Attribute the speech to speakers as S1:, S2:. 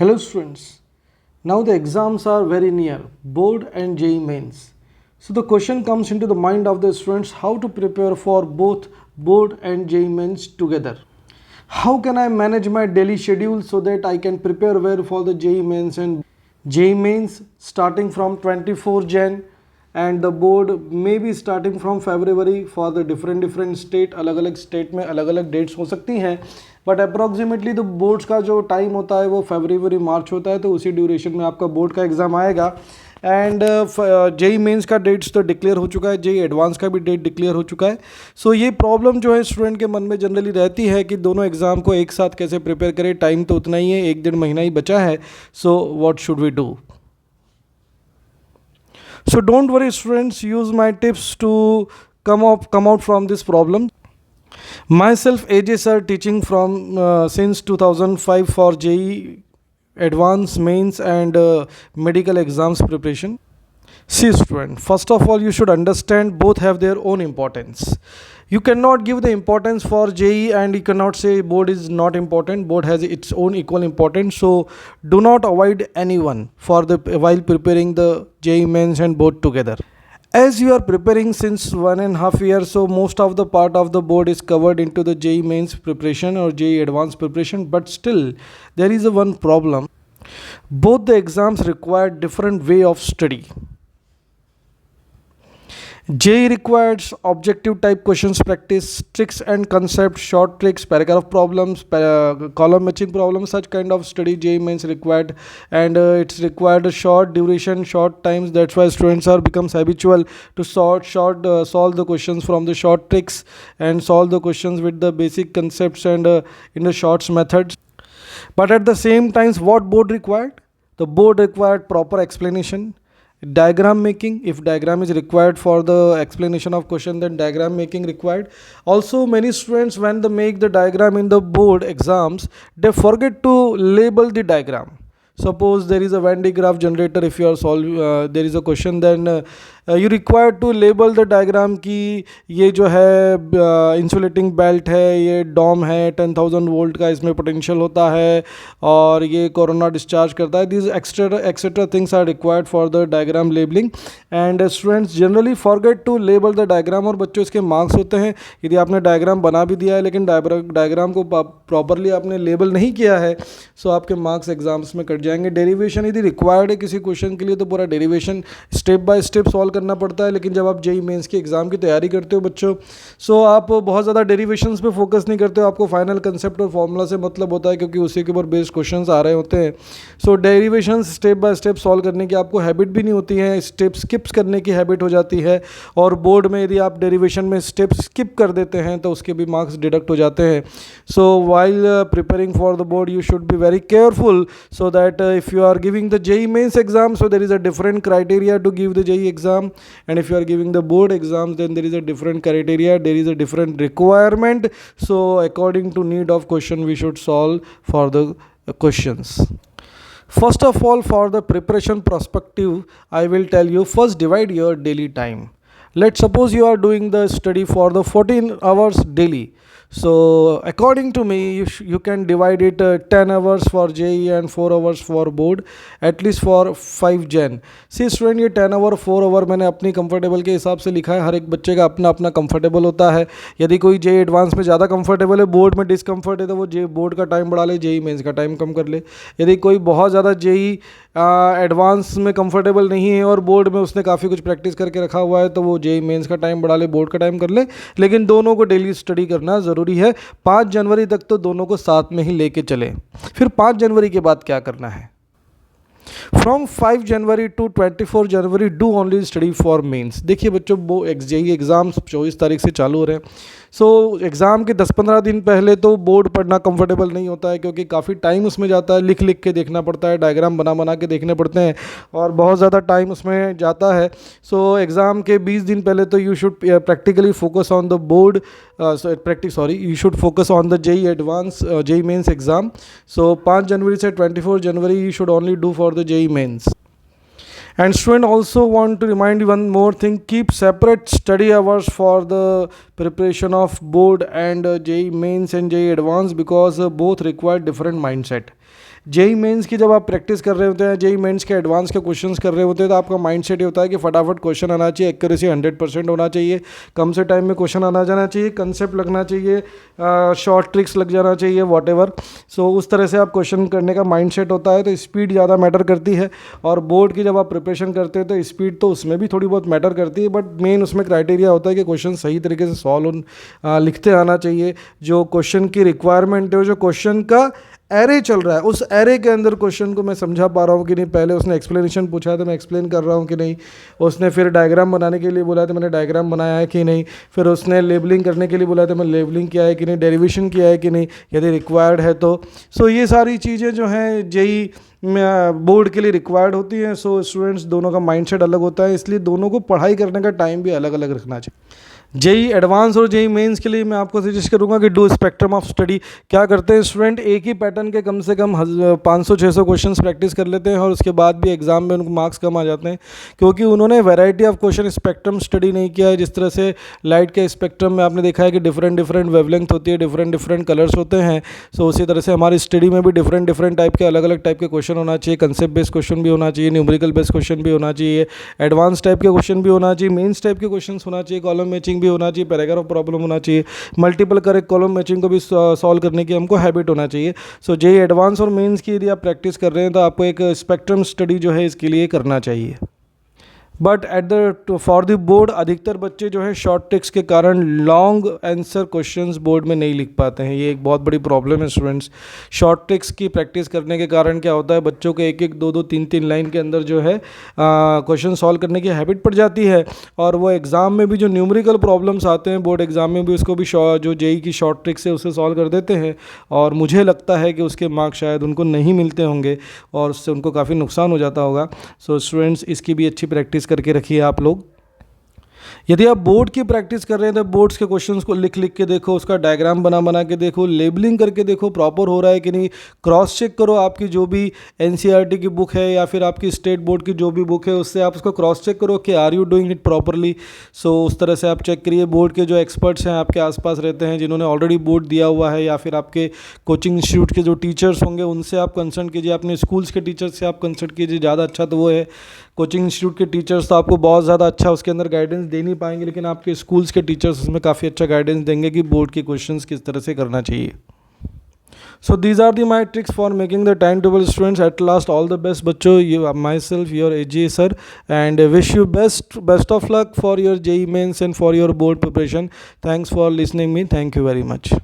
S1: Hello students, now the exams are very near, board and JEE mains. So the question comes into the mind of the students how to prepare for both board and JEE mains together. How can I manage my daily schedule so that I can prepare well for the JEE mains and JEE mains starting from 24 Jan and the board may be starting from February for the different state. अलग अलग state में अलग अलग dates हो सकती हैं, but approximately तो boards का जो टाइम होता है वो फरवरी मार्च होता है, तो उसी ड्यूरेशन में आपका बोर्ड का एग्ज़ाम आएगा. एंड जेई मेंस का डेट्स तो डिक्लेयर हो चुका है, जेई एडवांस का भी डेट डिक्लेयर हो चुका है. सो ये प्रॉब्लम जो है स्टूडेंट के मन में जनरली रहती है कि दोनों एग्ज़ाम को एक साथ कैसे प्रिपेयर करें. टाइम तो उतना ही है, 1-1.5 महीना ही बचा है. So what should we do? So don't worry students, use my tips to come out from this problem. Myself AJ sir, teaching from since 2005 for JEE advanced mains and medical exams preparation. See student, first of all you should understand both have their own importance. You cannot give the importance for JEE and you cannot say board is not important. Board has its own equal importance. So do not avoid anyone for the while preparing the JEE mains and board together. As you are preparing since 1.5 years, so most of the part of the board is covered into the JEE mains preparation or JEE advanced preparation, but still there is a one problem. Both the exams require different way of study. JEE requires objective type questions practice, tricks and concepts, short tricks, paragraph problems, column matching problems, such kind of study JEE mains required, and it's required a short duration, short times. That's why students are becomes habitual to solve the questions from the short tricks and solve the questions with the basic concepts and in the shorts methods. But at the same times, what board required? The board required proper explanation, diagram making. If diagram is required for the explanation of question, then diagram making required. Also many students when they make the diagram in the board exams, they forget to label the diagram. Suppose there is a Venn diagram generator, if you are there is a question, then you require to label the diagram कि ये जो है insulating belt है, ये Dom है, 10,000 volt का इसमें potential होता है और ये कोरोना डिस्चार्ज करता है. This extra things are required for the diagram labelling and students generally forget to label the diagram. और बच्चों इसके मार्क्स होते हैं यदि आपने डायग्राम बना भी दिया है लेकिन डायग्राम को प्रॉपरली आपने लेबल नहीं किया है, सो आपके मार्क्स एग्जाम्स में कट जाएंगे. डेरिवेशन यदि रिक्वायर्ड है किसी क्वेश्चन के लिए तो पूरा derivation step by step solve करना पड़ता है. लेकिन जब आप जेईई मेंस के एग्जाम की तैयारी करते हो बच्चों, सो आप बहुत ज़्यादा डेरिवेशंस पे फोकस नहीं करते हो. आपको फाइनल कंसेप्ट और फॉर्मूला से मतलब होता है क्योंकि उसी के ऊपर बेस्ड क्वेश्चंस आ रहे होते हैं. So derivations step by step solve करने की आपको हैबिट भी नहीं होती है, स्टेप स्किप्स करने की हैबिट हो जाती है. और बोर्ड में यदि आप डेरिवेशन में स्टेप स्किप कर देते हैं तो उसके भी मार्क्स डिडक्ट हो जाते हैं. So while preparing for the board you should be very careful so that if you are giving the JEE mains exam, so there is a different criteria to give the JEE exam, and if you are giving the board exams then there is a different criteria, there is a different requirement. So according to need of question we should solve for the questions. First of all, for the preparation perspective I will tell you, first divide your daily time. Let's suppose you are doing the study for the 14 hours daily. So according to me you can divide it 10 hours for JEE and 4 hours for board, at least for 5 Jan. See student, ये 10 our 4 our मैंने अपनी comfortable के हिसाब से लिखा है. हर एक बच्चे का अपना अपना कंफर्टेबल होता है. यदि कोई JEE एडवांस में ज़्यादा कंफर्टेबल है, बोर्ड में डिसकम्फर्ट है, तो वो बोर्ड का टाइम बढ़ा ले, JEE मेंस का टाइम कम कर ले. यदि कोई बहुत ज़्यादा JEE एडवांस में कंफर्टेबल नहीं है और बोर्ड में उसने काफ़ी कुछ प्रैक्टिस करके रखा हुआ है, तो वो JEE मेंस का टाइम बढ़ा ले, बोर्ड का टाइम कर ले. लेकिन दोनों को डेली स्टडी करना ज़रूरी है. 5 जनवरी तक तो दोनों को साथ में ही लेके चले. फिर 5 जनवरी के बाद क्या करना है? From 5 January to 24 January do only study for mains. देखिए बच्चों, वो JEE एग्ज़ाम्स 24 तारीख से चालू हो रहे हैं. सो एग्ज़ाम के 10-15 दिन पहले तो बोर्ड पढ़ना कंफर्टेबल नहीं होता है क्योंकि काफ़ी टाइम उसमें जाता है, लिख लिख के देखना पड़ता है, डायग्राम बना के देखने पड़ते हैं और बहुत ज़्यादा टाइम उसमें जाता है. सो एग्ज़ाम के 20 दिन पहले तो you should practically focus on the board you should focus on the JEE advanced JEE mains exam. So 5 January से 24 January you should only do for the JEE mains. And student, also want to remind you one more thing, keep separate study hours for the preparation of board and JEE mains and JEE advanced, because both require different mindset. JEE mains की जब आप practice कर रहे होते हैं, JEE mains के advance के questions कर रहे होते हैं, तो आपका माइंडसेट ये होता है कि फटाफट क्वेश्चन आना चाहिए, एक्यूरेसी 100% होना चाहिए, कम से टाइम में क्वेश्चन आना जाना चाहिए, कंसेप्ट लगना चाहिए, शॉर्ट ट्रिक्स लग जाना चाहिए, वॉटेवर। सो उस तरह से आप क्वेश्चन करने का माइंडसेट होता है, तो स्पीड ज़्यादा मैटर करती है। और बोर्ड की जब आप प्रिपरेशन करते हैं तो स्पीड तो उसमें भी थोड़ी बहुत मैटर करती है, बट मेन उसमें क्राइटेरिया होता है कि क्वेश्चन सही तरीके से सॉल्व लिखते आना चाहिए, जो क्वेश्चन की रिक्वायरमेंट है, जो क्वेश्चन का एरे चल रहा है उस एरे के अंदर क्वेश्चन को मैं समझा पा रहा हूँ कि नहीं, पहले उसने एक्सप्लेनेशन पूछा है तो मैं एक्सप्लेन कर रहा हूँ कि नहीं, उसने फिर डायग्राम बनाने के लिए बोला तो मैंने डायग्राम बनाया है कि नहीं, फिर उसने लेबलिंग करने के लिए बोला तो मैं लेबलिंग किया है कि नहीं, डेरिवेशन किया है कि नहीं, यदि रिक्वायर्ड है तो। सो ये सारी चीज़ें जो हैं जेई बोर्ड के लिए रिक्वायर्ड होती हैं। सो स्टूडेंट्स दोनों का माइंडसेट अलग होता है, इसलिए दोनों को पढ़ाई करने का टाइम भी अलग अलग रखना चाहिए। जेई एडवांस और जेई मेंस के लिए मैं आपको सजेस्ट करूंगा कि डू स्पेक्ट्रम ऑफ स्टडी। क्या करते हैं स्टूडेंट, एक ही पैटर्न के कम से कम 500-600 क्वेश्चंस प्रैक्टिस कर लेते हैं और उसके बाद भी एग्जाम में उनको मार्क्स कम आ जाते हैं, क्योंकि उन्होंने variety of question spectrum study नहीं किया है। जिस तरह से लाइट के स्पेक्ट्रम में आपने देखा है कि डिफरेंट डिफरेंट वेवलेंथ होती है, डिफरेंट डिफरेंट कलर्स होते हैं। सो उसी तरह से हमारी स्टडी में भी डिफरेंट डिफरेंट टाइप के अलग अलग टाइप के क्वेश्चन होना चाहिए, कंसेप्ट बेस्ड क्वेश्चन भी होना चाहिए, न्यूमेरिकल बेस्ड क्वेश्चन भी होना चाहिए, एडवांस टाइप के क्वेश्चन भी होना चाहिए, मेंस टाइप के क्वेश्चन होना चाहिए, कॉलम मैचिंग भी होना चाहिए, पैराग्राफ प्रॉब्लम होना चाहिए, मल्टीपल करेक्ट कॉलम मैचिंग को भी सॉल्व करने की हमको हैबिट होना चाहिए। सो जेई एडवांस और मेंस की यदि आप प्रैक्टिस कर रहे हैं तो आपको एक स्पेक्ट्रम स्टडी जो है इसके लिए करना चाहिए। But at the for the board अधिकतर बच्चे जो है शॉर्ट ट्रिक्स के कारण लॉन्ग आंसर क्वेश्चंस बोर्ड में नहीं लिख पाते हैं। ये एक बहुत बड़ी प्रॉब्लम है स्टूडेंट्स। शॉर्ट ट्रिक्स की प्रैक्टिस करने के कारण क्या होता है, बच्चों को एक एक दो दो तीन तीन लाइन के अंदर जो है क्वेश्चन सॉल्व करने की हैबिट पड़ जाती है, और वो एग्ज़ाम में भी जो न्यूमेरिकल प्रॉब्लम्स आते हैं बोर्ड एग्ज़ाम में भी उसको भी जो जेई की शॉर्ट ट्रिक्स है उसे सॉल्व कर देते हैं, और मुझे लगता है कि उसके मार्क्स शायद उनको नहीं मिलते होंगे और उससे उनको काफ़ी नुकसान हो जाता होगा। सो स्टूडेंट्स इसकी भी अच्छी प्रैक्टिस करके रखिए आप लोग। यदि आप बोर्ड की प्रैक्टिस कर रहे हैं तो बोर्ड्स के क्वेश्चंस को लिख लिख के देखो, उसका डायग्राम बना बना के देखो, लेबलिंग करके देखो प्रॉपर हो रहा है कि नहीं, क्रॉस चेक करो आपकी जो भी एनसीईआरटी की बुक है या फिर आपकी स्टेट बोर्ड की जो भी बुक है उससे आप उसको क्रॉस चेक करो कि are you doing it properly. So उस तरह से आप चेक करिए। बोर्ड के जो एक्सपर्ट्स हैं आपके आसपास रहते हैं जिन्होंने ऑलरेडी बोर्ड दिया हुआ है, या फिर आपके कोचिंग इंस्टीट्यूट के जो टीचर्स होंगे उनसे आप कंसल्ट कीजिए, अपने स्कूल्स के टीचर्स से आप कंसल्ट कीजिए। ज़्यादा अच्छा तो वो है, कोचिंग इंस्टीट्यूट के टीचर्स तो आपको बहुत ज़्यादा अच्छा उसके अंदर गाइडेंस दे नहीं पाएंगे, लेकिन आपके स्कूल्स के टीचर्स उसमें काफ़ी अच्छा गाइडेंस देंगे कि बोर्ड के क्वेश्चंस किस तरह से करना चाहिए। So these are the my tricks for making the timetable students. At last all the best बच्चों, you myself your AJ sir, and wish you best of luck for your JEE mains and for your board preparation. Thanks for listening me. Thank you very much.